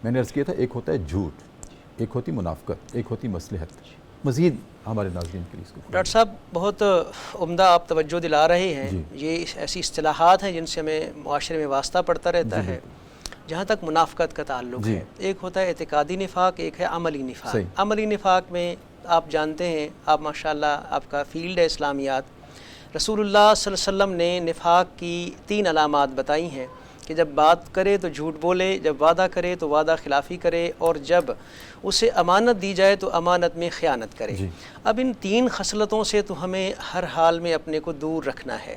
میں نے عرض کیا تھا ایک ہوتا ہے جھوٹ، ایک ہوتی منافقت، ایک ہوتی مصلحت. مزید ہمارے ناظرین کے لیے اس کو ڈاکٹر صاحب بہت عمدہ آپ توجہ دلا رہے ہیں. یہ ایسی اصطلاحات ہیں جن سے ہمیں معاشرے میں واسطہ پڑتا رہتا ہے. جہاں تک منافقت کا تعلق ہے، ایک ہوتا ہے اعتقادی نفاق، ایک ہے عملی نفاق. عملی نفاق میں آپ جانتے ہیں، آپ ماشاءاللہ آپ کا فیلڈ ہے اسلامیات. رسول اللہ صلی اللہ علیہ وسلم نے نفاق کی 3 علامات بتائی ہیں کہ جب بات کرے تو جھوٹ بولے، جب وعدہ کرے تو وعدہ خلافی کرے، اور جب اسے امانت دی جائے تو امانت میں خیانت کرے. اب ان 3 خصلتوں سے تو ہمیں ہر حال میں اپنے کو دور رکھنا ہے.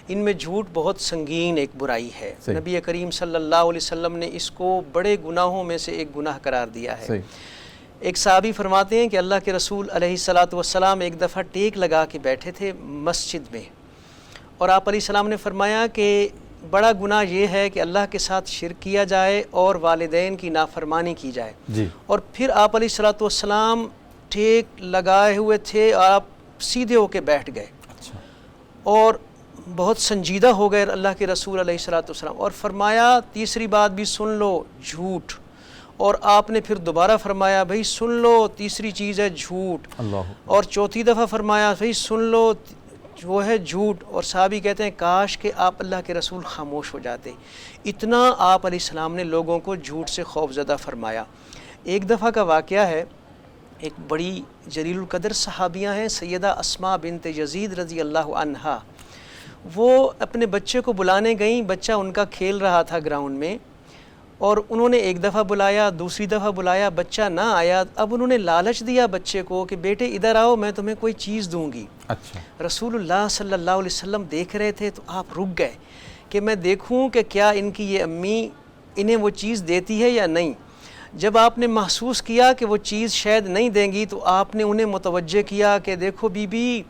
ان میں جھوٹ بہت سنگین ایک برائی ہے. نبی کریم صلی اللہ علیہ وسلم نے اس کو بڑے گناہوں میں سے ایک گناہ قرار دیا ہے. ایک صحابی فرماتے ہیں کہ اللہ کے رسول علیہ الصلاۃ والسلام ایک دفعہ ٹیک لگا کے بیٹھے تھے مسجد میں، اور آپ علیہ السلام نے فرمایا کہ بڑا گناہ یہ ہے کہ اللہ کے ساتھ شرک کیا جائے اور والدین کی نافرمانی کی جائے. اور پھر آپ علیہ الصلاۃ والسلام ٹیک لگائے ہوئے تھے اور آپ سیدھے ہو کے بیٹھ گئے اور بہت سنجیدہ ہو گئے اللہ کے رسول علیہ الصلاۃ والسلام، اور فرمایا تیسری بات بھی سن لو، جھوٹ. اور آپ نے پھر دوبارہ فرمایا بھئی سن لو، تیسری چیز ہے جھوٹ. اور چوتھی دفعہ فرمایا بھئی سن لو، وہ ہے جھوٹ. اور صحابی کہتے ہیں کاش کہ آپ اللہ کے رسول خاموش ہو جاتے. اتنا آپ علیہ السلام نے لوگوں کو جھوٹ سے خوف زدہ فرمایا. ایک دفعہ کا واقعہ ہے، ایک بڑی جلیل القدر صحابیاں ہیں سیدہ اسماء بنت یزید رضی اللہ عنہا. وہ اپنے بچے کو بلانے گئیں. بچہ ان کا کھیل رہا تھا گراؤنڈ میں، اور انہوں نے ایک دفعہ بلایا، دوسری دفعہ بلایا، بچہ نہ آیا. اب انہوں نے لالچ دیا بچے کو کہ بیٹے ادھر آؤ، میں تمہیں کوئی چیز دوں گی. رسول اللہ صلی اللہ علیہ وسلم دیکھ رہے تھے تو آپ رک گئے کہ میں دیکھوں کہ کیا ان کی یہ امی انہیں وہ چیز دیتی ہے یا نہیں. جب آپ نے محسوس کیا کہ وہ چیز شاید نہیں دیں گی تو آپ نے انہیں متوجہ کیا کہ دیکھو بی بی،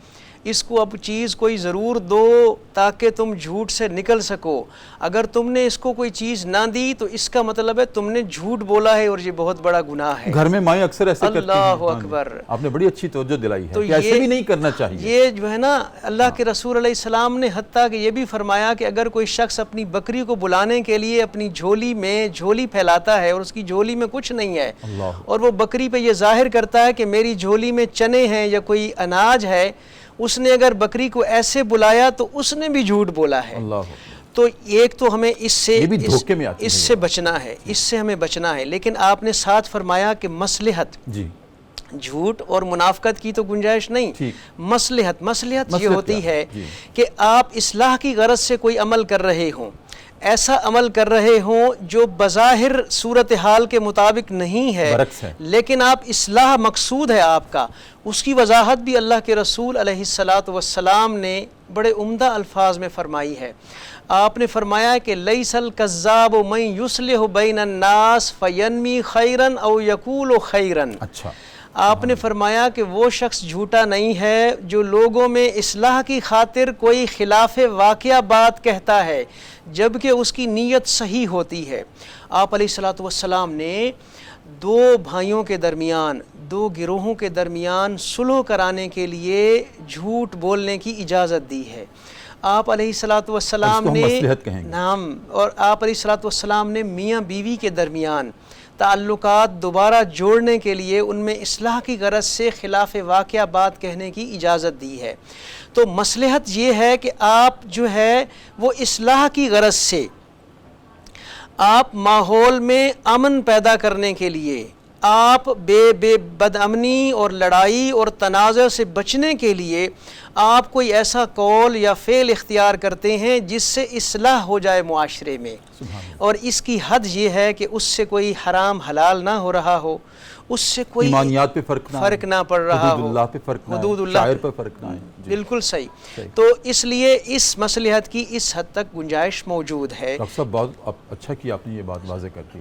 اس کو اب چیز کوئی ضرور دو تاکہ تم جھوٹ سے نکل سکو. اگر تم نے اس کو کوئی چیز نہ دی تو اس کا مطلب ہے تم نے جھوٹ بولا ہے، اور یہ بہت بڑا گناہ ہے. گھر میں مائیں اکثر ایسے کرتی ہیں. اللہ اکبر. آپ نے بڑی اچھی توجہ دلائی ہے کہ ایسے بھی نہیں کرنا چاہیے. یہ جو ہے نا اللہ کے رسول علیہ السلام نے حتیٰ کہ یہ بھی فرمایا کہ اگر کوئی شخص اپنی بکری کو بلانے کے لیے اپنی جھولی میں جھولی پھیلاتا ہے اور اس کی جھولی میں کچھ نہیں ہے، اور وہ بکری پہ یہ ظاہر کرتا ہے کہ میری جھولی میں چنے ہیں یا کوئی اناج ہے، اس نے اگر بکری کو ایسے بلایا تو اس نے بھی جھوٹ بولا ہے. تو ایک تو ہمیں اس سے بچنا ہے، اس سے ہمیں بچنا ہے. لیکن آپ نے ساتھ فرمایا کہ مصلحت، جھوٹ اور منافقت کی تو گنجائش نہیں. مصلحت یہ ہوتی ہے کہ آپ اصلاح کی غرض سے کوئی عمل کر رہے ہوں، ایسا عمل کر رہے ہوں جو بظاہر صورتحال کے مطابق نہیں ہے، لیکن آپ اصلاح مقصود ہے آپ کا. اس کی وضاحت بھی اللہ کے رسول علیہ الصلاۃ والسلام نے بڑے عمدہ الفاظ میں فرمائی ہے. آپ نے فرمایا کہ لیس الکذاب من یصلح بین الناس فینمی خیرا او یقول خیرا. آپ نے فرمایا کہ وہ شخص جھوٹا نہیں ہے جو لوگوں میں اصلاح کی خاطر کوئی خلاف واقعہ بات کہتا ہے جبکہ اس کی نیت صحیح ہوتی ہے. آپ علیہ الصلاۃ والسلام نے 2 بھائیوں کے درمیان، 2 گروہوں کے درمیان صلح کرانے کے لیے جھوٹ بولنے کی اجازت دی ہے. آپ علیہ الصلاۃ والسلام نے اور آپ علیہ الصلاۃ والسلام نے میاں بیوی کے درمیان تعلقات دوبارہ جوڑنے کے لیے ان میں اصلاح کی غرض سے خلاف واقعہ بات کہنے کی اجازت دی ہے. تو مصلحت یہ ہے کہ آپ جو ہے وہ اصلاح کی غرض سے، آپ ماحول میں امن پیدا کرنے کے لیے، آپ بے بد امنی اور لڑائی اور تنازع سے بچنے کے لیے آپ کوئی ایسا قول یا فعل اختیار کرتے ہیں جس سے اصلاح ہو جائے معاشرے میں. اور اس کی حد یہ ہے کہ اس سے کوئی حرام حلال نہ ہو رہا ہو، اس سے کوئی ایمانیات پہ فرق نہ پڑ رہا ہو، حدود اللہ پہ فرق نہ ہے، حدود اللہ شاعر پہ فرق نہ ہے. بالکل صحیح. تو اس لیے اس مصلحت کی اس حد تک گنجائش موجود ہے. ڈاکٹر صاحب بہت اچھا کیا آپ نے یہ بات واضح کر دی.